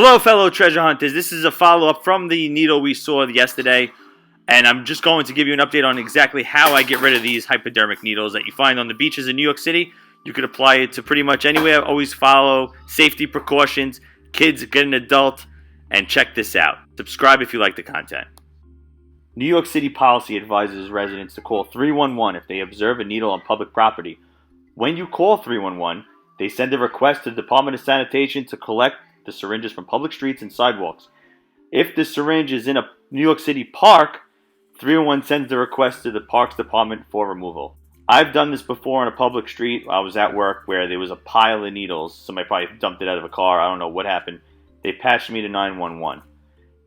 Hello, fellow treasure hunters. This is a follow-up from the needle we saw yesterday, and I'm just going to give you an update on exactly how I get rid of these hypodermic needles that you find on the beaches in New York City. You could apply it to pretty much anywhere. Always follow safety precautions. Kids, get an adult, and check this out. Subscribe if you like the content. New York City policy advises residents to call 311 if they observe a needle on public property. When you call 311, they send a request to the Department of Sanitation to collect the syringes from public streets and sidewalks. If the syringe is in a New York City park, 311 sends the request to the Parks Department for removal. I've done this before on a public street. I was at work where there was a pile of needles. Somebody probably dumped it out of a car. I don't know what happened. They patched me to 911.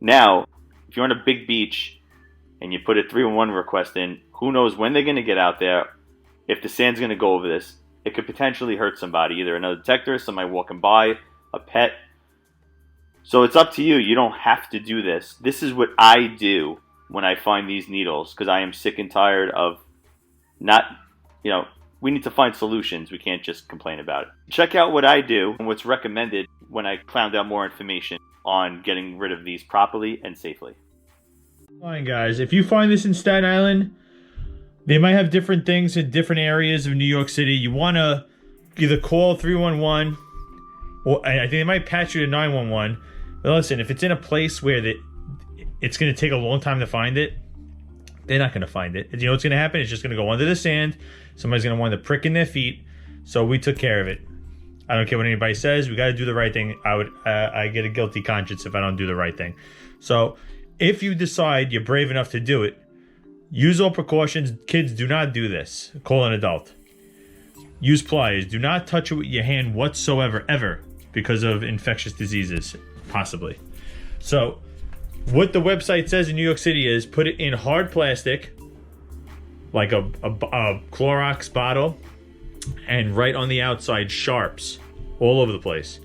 Now, if you're on a big beach and you put a 311 request in, who knows when they're going to get out there, if the sand's going to go over this. It could potentially hurt somebody, either another detector, somebody walking by, a pet. So it's up to you. You don't have to do this. This is what I do when I find these needles, because I am sick and tired of not, we need to find solutions. We can't just complain about it. Check out what I do and what's recommended when I found out more information on getting rid of these properly and safely. Fine, guys. If you find this in Staten Island, they might have different things in different areas of New York City. You want to either call 311, or I think they might patch you to 911. But listen, if it's in a place where it's going to take a long time to find it, they're not going to find it. You know what's going to happen? It's just going to go under the sand. Somebody's going to want to prick in their feet. So we took care of it. I don't care what anybody says. We got to do the right thing. I get a guilty conscience if I don't do the right thing. So if you decide you're brave enough to do it, use all precautions. Kids, do not do this. Call an adult. Use pliers. Do not touch it with your hand whatsoever, ever, because of infectious diseases, possibly. So what the website says in New York City is put it in hard plastic, like a Clorox bottle, and right on the outside, sharps all over the place.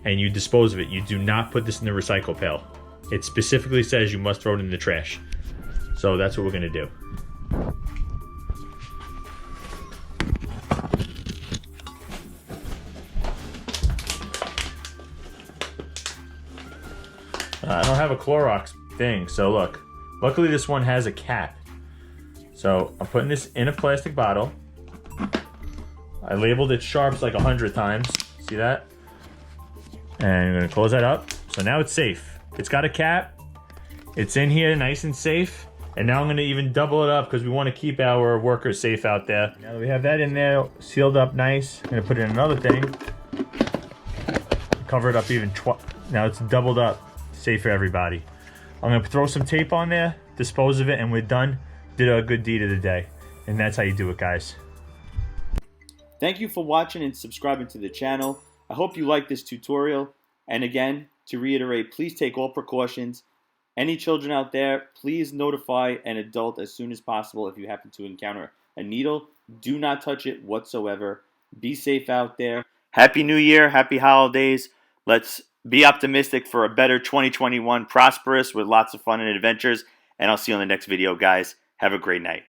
And you dispose of it. You do not put this in the recycle pail. It specifically says you must throw it in the trash. So that's what we're going to do. I don't have a Clorox thing, so look. Luckily this one has a cap. So I'm putting this in a plastic bottle. I labeled it sharps like 100 times. See that? And I'm going to close that up. So now it's safe. It's got a cap. It's in here nice and safe. And now I'm going to even double it up because we want to keep our workers safe out there. Now that we have that in there, sealed up nice, I'm going to put in another thing. Cover it up even twice. Now it's doubled up. Safe for everybody. I'm going to throw some tape on there, dispose of it, and we're done. Did a good deed of the day. And that's how you do it, guys. Thank you for watching and subscribing to the channel. I hope you liked this tutorial. And again, to reiterate, please take all precautions. Any children out there, please notify an adult as soon as possible if you happen to encounter a needle. Do not touch it whatsoever. Be safe out there. Happy New Year. Happy holidays. Let's be optimistic for a better 2021, prosperous with lots of fun and adventures. And I'll see you on the next video, guys. Have a great night.